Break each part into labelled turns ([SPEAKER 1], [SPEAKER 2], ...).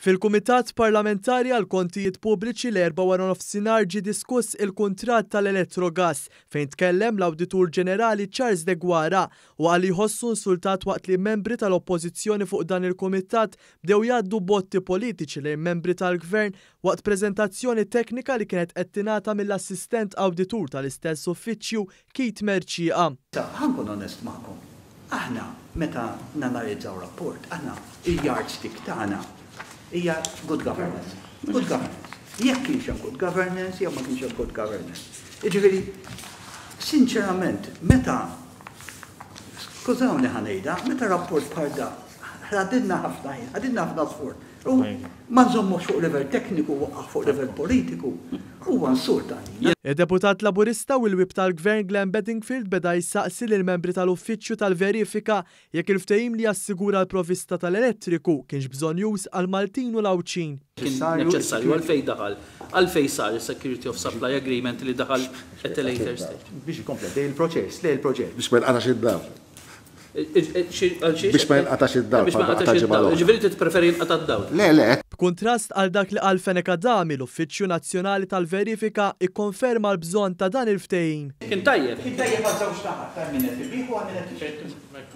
[SPEAKER 1] Fil-Kumitat Parlamentari għal Kontijiet Pubbliċi l-4 wara nofsinhar ġie diskuss il-kuntratt tal-Elettrogas fejn tkellem l-Awditur Ġenerali Charles De Guara u għal jħossu insultat waqt li membri tal-Oppożizzjoni fuq dan il-Kumitat bdew jgħaddu botti politiċi lejn membri tal-Gvern waqt preżentazzjoni teknika li kienet qed tingħata mill-Assistent Awditur tal-istess uffiċċju Keith Merċieqa.
[SPEAKER 2] Ħankun onest magħkom. Aħna meta nanalizzaw rapport, aħna il-yardstick tagħna hija good governance. Good governance. Jekk kienx hemm good governance, jew ma kienx hemm good governance. Jiġifieri, sinċerament, meta skużawni ħanejda, meta rapport bħal da, ħadidna ħafna sfort. U ma nżommux fuq livell tekniku fuq livell politiku, huwa insult għalina.
[SPEAKER 1] Il-Deputat Laburista u l-Wip tal-Gvern Glenn Bedingfield beda jissaqsi lill-membri tal-Uffiċċju tal-Verifika jekk il-ftehim li jassigura l-provvista tal-elettriku kienx bżonn już għal Maltin u l-Awċin.
[SPEAKER 3] Kien neċessarju għalfejn daħal, għalfejn sar il-Security of Supply Agreement li daħal at a later stage.
[SPEAKER 2] Biex ikomplet il-proċess, il-proġett.
[SPEAKER 4] Biex ma nqatax id-dawl. Biex ma nqatax id-dawl.
[SPEAKER 3] Biex ma nqatax id-dawl. Ġifieri titpreferi nqata' d-dawl.
[SPEAKER 4] Le.
[SPEAKER 1] B'kuntrast għal dak li qal Feneka Dami, l-Uffiċċju Nazzjonali tal-Verifika ikkonferma l-bżonn ta' dan il-ftehim.
[SPEAKER 3] Kien tajjeb.
[SPEAKER 2] Kien tajjeb għaż-żewġ taħat tal-minet il-biħu għal-minet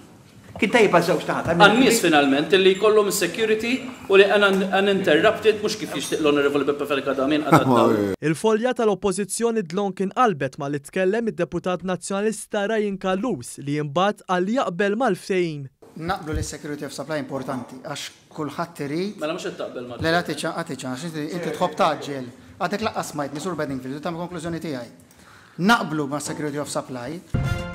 [SPEAKER 2] Kien tajjeb għaż-żewġ taħat.
[SPEAKER 3] Għan-nies finalment li jkollhom is-security u li uninterrupted mhux kif jixtieq l-Honorable Beppe Feneka Dami nqata' d-dawl.
[SPEAKER 1] Il-folja tal-Oppożizzjoni dlon kien qalbet ma li tkellem id-Deputat Nazzjonalista Ryan Kallus li jinbagħat għal jaqbel mal-ftehim.
[SPEAKER 5] Naqblu li security of supply importanti, għax kulħadd irid.
[SPEAKER 3] Mela mhux qed taqbel ma.
[SPEAKER 5] Le għatiċa, inti tħobb taġġel. Għadek laqqas smajt Sur Bedingfield, ta' konklużjoni tiegħi. Naqblu ma' security of supply.